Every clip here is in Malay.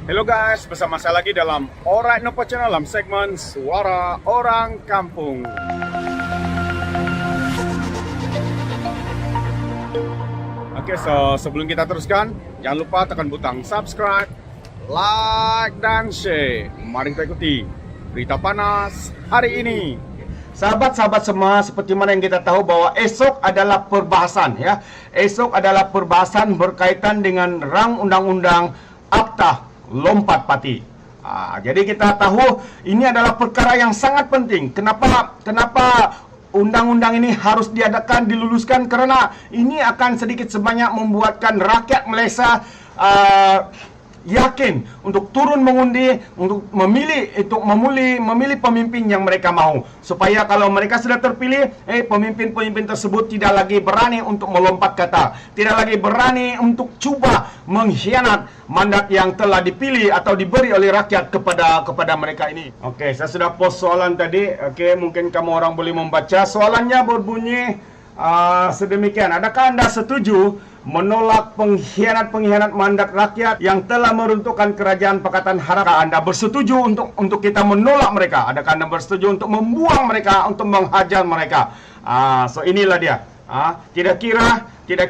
Hello guys, bersama saya lagi dalam Alright Nopo Channel dalam segmen Suara Orang Kampung. Oke, so sebelum kita teruskan, jangan lupa tekan butang subscribe, like, dan share. Mari kita ikuti berita panas hari ini. Sahabat-sahabat semua, seperti mana yang kita tahu bahwa esok adalah perbahasan ya. Esok adalah perbahasan berkaitan dengan rang undang-undang Akta Lompat Pati. Jadi kita tahu ini adalah perkara yang sangat penting. Kenapa undang-undang ini harus diadakan, diluluskan? Karena ini akan sedikit sebanyak membuatkan rakyat Malaysia yakin untuk turun mengundi, untuk memilih pemimpin yang mereka mahu. Supaya kalau mereka sudah terpilih, pemimpin-pemimpin tersebut tidak lagi berani untuk melompat kata, tidak lagi berani untuk cuba mengkhianat mandat yang telah dipilih atau diberi oleh rakyat kepada mereka ini. Oke, saya sudah post soalan tadi. Oke, mungkin kamu orang boleh membaca. Soalannya berbunyi sedemikian. Adakah Anda setuju menolak pengkhianat mandat rakyat yang telah meruntuhkan kerajaan Pakatan Harapan? Anda bersetuju untuk kita menolak mereka? Adakah Anda bersetuju untuk membuang mereka, untuk menghajar mereka? So inilah dia. Tidak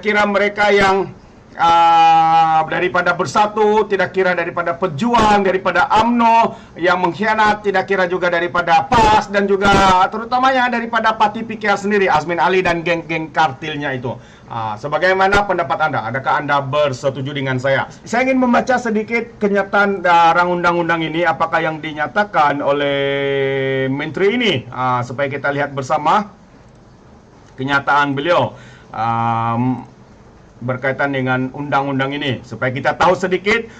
kira mereka yang daripada Bersatu, tidak kira daripada Pejuang, daripada UMNO yang mengkhianat, tidak kira juga daripada PAS, dan juga terutamanya daripada Parti PKR sendiri, Azmin Ali dan geng-geng kartilnya itu. Sebagaimana pendapat Anda? Adakah Anda bersetuju dengan saya? Saya ingin membaca sedikit kenyataan rang undang-undang ini, apakah yang dinyatakan oleh Menteri ini, supaya kita lihat bersama kenyataan beliau berkaitan dengan undang-undang ini, supaya kita tahu sedikit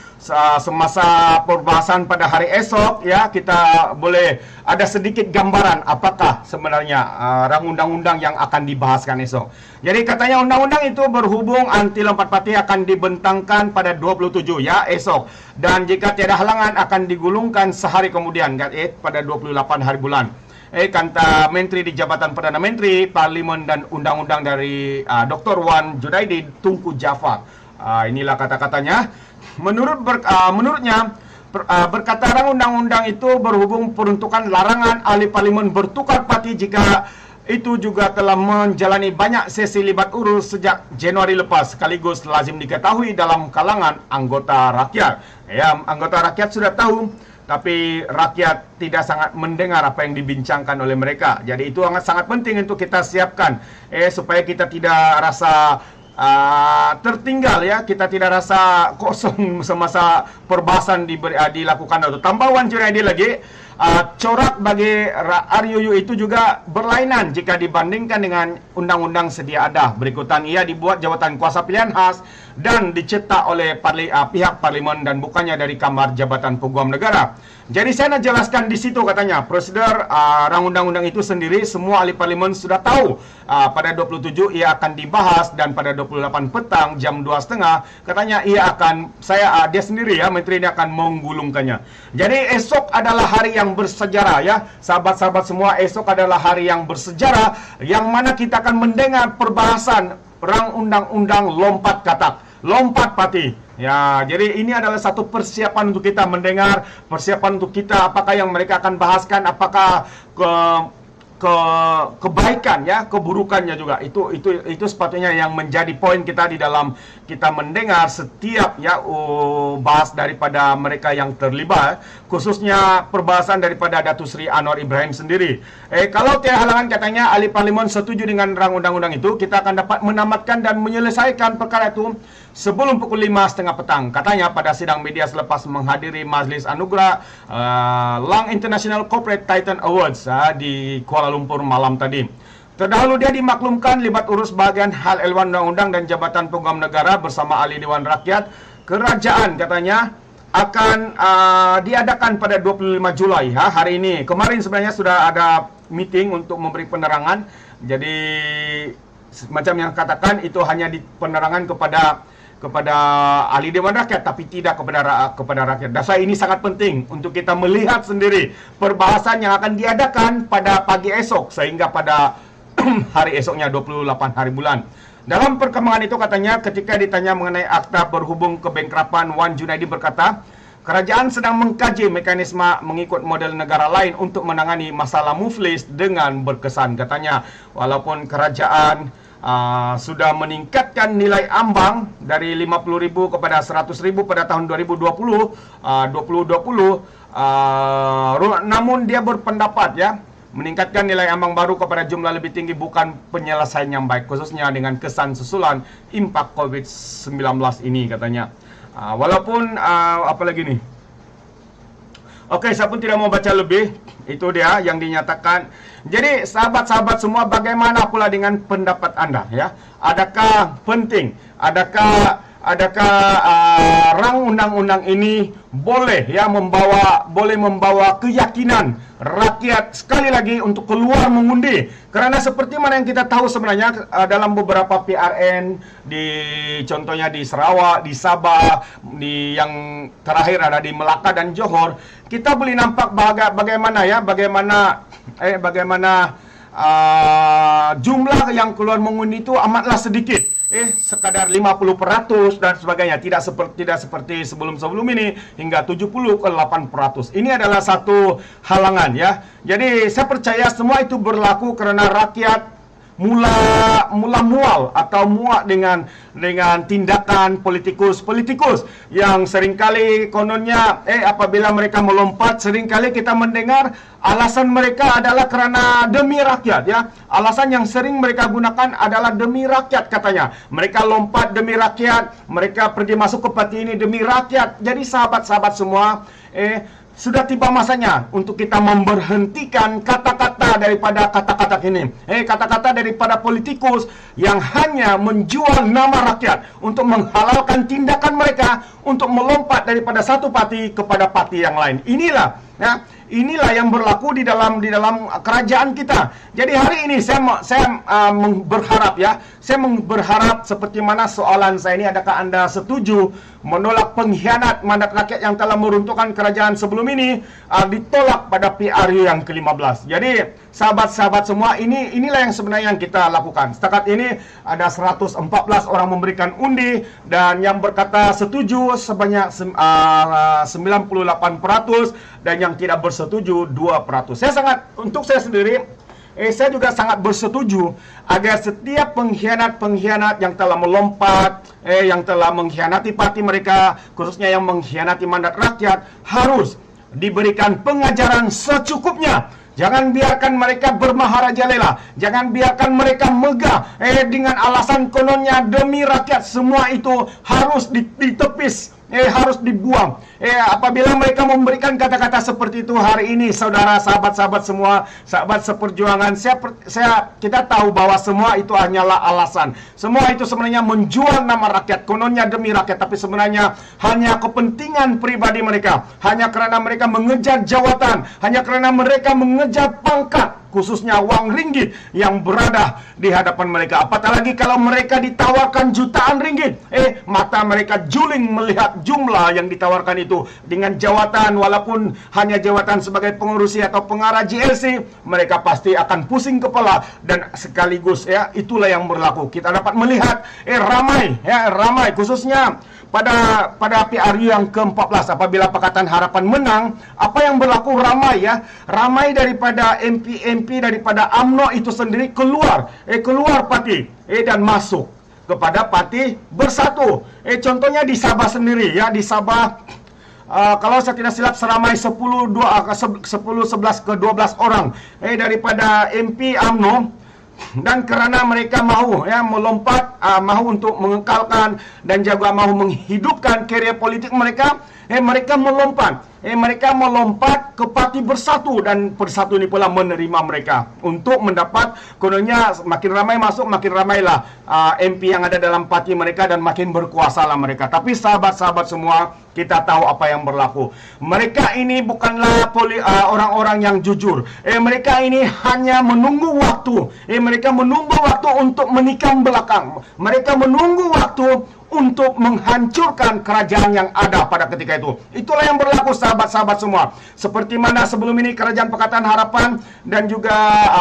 semasa perbahasan pada hari esok ya, kita boleh ada sedikit gambaran apakah sebenarnya rang undang-undang yang akan dibahaskan esok. Jadi katanya undang-undang itu berhubung anti lompat pati akan dibentangkan pada 27 ya esok, dan jika tiada halangan akan digulungkan sehari kemudian pada 28 hari bulan. Kata Menteri di Jabatan Perdana Menteri, Parlimen dan Undang-Undang dari Dr. Wan Junaidi Tunku Jaafar. Inilah kata-katanya. Menurutnya, berkata rang undang-undang itu berhubung peruntukan larangan ahli parlimen bertukar parti jika itu juga telah menjalani banyak sesi libat urus sejak Januari lepas, sekaligus lazim diketahui dalam kalangan anggota rakyat. Ya, anggota rakyat sudah tahu, tapi rakyat tidak sangat mendengar apa yang dibincangkan oleh mereka. Jadi itu sangat penting untuk kita siapkan, supaya kita tidak rasa tertinggal ya, kita tidak rasa kosong semasa perbahasan dilakukan. Atau tambah Wan Junaidi lagi, corak bagi RUU itu juga berlainan jika dibandingkan dengan undang-undang sedia ada. Berikutan, ia dibuat jawatan kuasa pilihan khas dan dicetak oleh pihak parlimen dan bukannya dari Kamar Jabatan Peguam Negara. Jadi saya nak jelaskan di situ, katanya prosedur rang undang-undang itu sendiri semua ahli parlimen sudah tahu. Pada 27 ia akan dibahas, dan pada 28 petang jam 2.30 katanya dia sendiri ya, menteri ini akan menggulungkannya. Jadi esok adalah hari yang bersejarah ya, sahabat-sahabat semua. Esok adalah hari yang bersejarah, yang mana kita akan mendengar perbahasan rang undang-undang lompat katak, lompat pati. Ya, jadi ini adalah satu persiapan untuk kita mendengar, persiapan untuk kita apakah yang mereka akan bahaskan, apakah kebaikan ya, keburukannya juga. Itu sepatutnya yang menjadi poin kita di dalam kita mendengar setiap ya bahas daripada mereka yang terlibat, khususnya perbahasan daripada Datuk Seri Anwar Ibrahim sendiri. Kalau tiada halangan, katanya ahli parlimen setuju dengan rang undang-undang itu, kita akan dapat menamatkan dan menyelesaikan perkara itu sebelum pukul 5.30 petang. Katanya pada sidang media selepas menghadiri majlis anugerah Lang International Corporate Titan Awards di Kuala Lumpur malam tadi. Terdahulu dia dimaklumkan libat urus bahagian hal ehwal undang-undang dan Jabatan Peguam Negara bersama ahli Dewan Rakyat. Kerajaan katanya akan diadakan pada 25 Julai hari ini. Kemarin sebenarnya sudah ada meeting untuk memberi penerangan. Jadi macam yang katakan, itu hanya di penerangan kepada ahli Dewan Rakyat, tapi tidak kepada rakyat. Dasar ini sangat penting untuk kita melihat sendiri perbahasan yang akan diadakan pada pagi esok sehingga pada hari esoknya 28 hari bulan. Dalam perkembangan itu katanya, ketika ditanya mengenai akta berhubung kebengkrapan, Wan Junaidi berkata, kerajaan sedang mengkaji mekanisme mengikut model negara lain untuk menangani masalah muflis dengan berkesan. Katanya, walaupun kerajaan sudah meningkatkan nilai ambang dari 50.000 kepada 100.000 pada tahun 2020, namun dia berpendapat ya, meningkatkan nilai ambang baru kepada jumlah lebih tinggi bukan penyelesaian yang baik, khususnya dengan kesan susulan impak COVID-19 ini, katanya. Walaupun apa lagi nih? Oke, saya pun tidak mau baca lebih. Itu dia yang dinyatakan. Jadi sahabat-sahabat semua, bagaimana pula dengan pendapat Anda ya? Adakah penting? Adakah rang undang-undang ini boleh membawa keyakinan rakyat sekali lagi untuk keluar mengundi? Karena seperti mana yang kita tahu sebenarnya dalam beberapa PRN contohnya di Sarawak, di Sabah, yang terakhir ada di Melaka dan Johor, kita boleh nampak bagaimana jumlah yang keluar mengundi itu amatlah sedikit. Sekadar 50% dan sebagainya. Tidak seperti sebelum-sebelum ini hingga 70 ke 8%. Ini adalah satu halangan ya. Jadi saya percaya semua itu berlaku karena rakyat mula mual atau muak dengan tindakan politikus yang seringkali kononnya apabila mereka melompat, seringkali kita mendengar alasan mereka adalah karena demi rakyat ya. Alasan yang sering mereka gunakan adalah demi rakyat, katanya. Mereka lompat demi rakyat, mereka pergi masuk ke parti ini demi rakyat. Jadi sahabat-sahabat semua, sudah tiba masanya untuk kita memberhentikan kata-kata daripada kata-kata ini. Kata-kata daripada politikus yang hanya menjual nama rakyat untuk menghalalkan tindakan mereka untuk melompat daripada satu parti kepada parti yang lain. Inilah yang berlaku di dalam kerajaan kita. Jadi hari ini saya berharap ya, saya berharap seperti mana soalan saya ini, adakah Anda setuju menolak pengkhianat mandat rakyat yang telah meruntuhkan kerajaan sebelum ini ditolak pada PRU yang ke-15. Jadi sahabat-sahabat semua, inilah yang sebenarnya yang kita lakukan. Setakat ini ada 114 orang memberikan undi dan yang berkata setuju sebanyak 98% dan yang tidak bersetuju 2%. Untuk saya sendiri, saya juga sangat bersetuju agar setiap pengkhianat yang telah melompat, yang telah mengkhianati parti mereka, khususnya yang mengkhianati mandat rakyat, harus diberikan pengajaran secukupnya. Jangan biarkan mereka bermaharajalela. Jangan biarkan mereka megah dengan alasan kononnya demi rakyat. Semua itu harus ditepis, harus dibuang. Apabila mereka memberikan kata-kata seperti itu hari ini, saudara, sahabat-sahabat semua, sahabat seperjuangan, kita tahu bahwa semua itu hanyalah alasan. Semua itu sebenarnya menjual nama rakyat, kononnya demi rakyat, tapi sebenarnya hanya kepentingan pribadi mereka. Hanya karena mereka mengejar jawatan, hanya karena mereka mengejar pangkat, khususnya wang ringgit yang berada di hadapan mereka. Apatah lagi kalau mereka ditawarkan jutaan ringgit, mata mereka juling melihat jumlah yang ditawarkan itu. Dengan jawatan, walaupun hanya jawatan sebagai pengurusi atau pengarah GLC, mereka pasti akan pusing kepala. Dan sekaligus itulah yang berlaku. Kita dapat melihat ramai khususnya pada PRU yang ke-14, apabila Pakatan Harapan menang, apa yang berlaku ramai daripada MP daripada UMNO itu sendiri keluar parti dan masuk kepada parti Bersatu. Contohnya di Sabah sendiri ya, di Sabah kalau saya tidak silap seramai 11 ke 12 orang daripada MP UMNO. Dan karena mereka mahu melompat, mahu untuk mengekalkan dan juga mahu menghidupkan karier politik mereka, mereka melompat ke parti Bersatu, dan Bersatu ini pula menerima mereka untuk mendapat, kononnya makin ramai masuk, makin ramailah MP yang ada dalam parti mereka dan makin berkuasalah mereka. Tapi sahabat-sahabat semua, kita tahu apa yang berlaku. Mereka ini bukanlah orang-orang yang jujur. Mereka ini hanya menunggu waktu. Mereka menunggu waktu untuk menikam belakang. Mereka menunggu waktu untuk menghancurkan kerajaan yang ada pada ketika itu. Itulah yang berlaku sahabat-sahabat semua. Seperti mana sebelum ini kerajaan Pakatan Harapan dan juga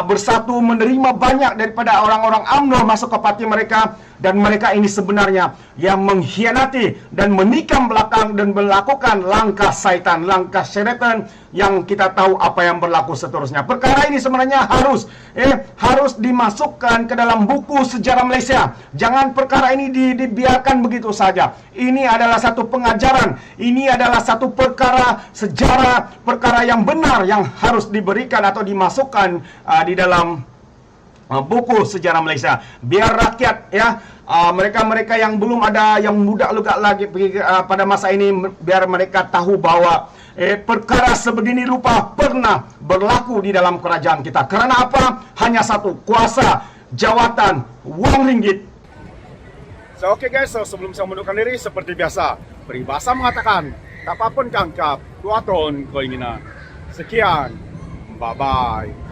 Bersatu menerima banyak daripada orang-orang UMNO masuk ke parti mereka, dan mereka ini sebenarnya yang mengkhianati dan menikam belakang dan melakukan langkah syaitan, langkah syaitan yang kita tahu apa yang berlaku seterusnya. Perkara ini sebenarnya harus dimasukkan ke dalam buku sejarah Malaysia. Jangan perkara ini dibiarkan begitu saja. Ini adalah satu pengajaran, ini adalah satu perkara sejarah, perkara yang benar yang harus diberikan atau dimasukkan di dalam buku sejarah Malaysia. Biar rakyat mereka-mereka yang belum ada, yang muda-luga lagi pada masa ini, biar mereka tahu bahwa perkara sebegini rupa pernah berlaku di dalam kerajaan kita. Karena apa? Hanya satu, kuasa, jawatan, wang ringgit. So, okay guys, sebelum saya mundurkan diri, seperti biasa, peribahasa mengatakan, tak apapun kangkap, tuatron keinginan. Sekian, bye-bye.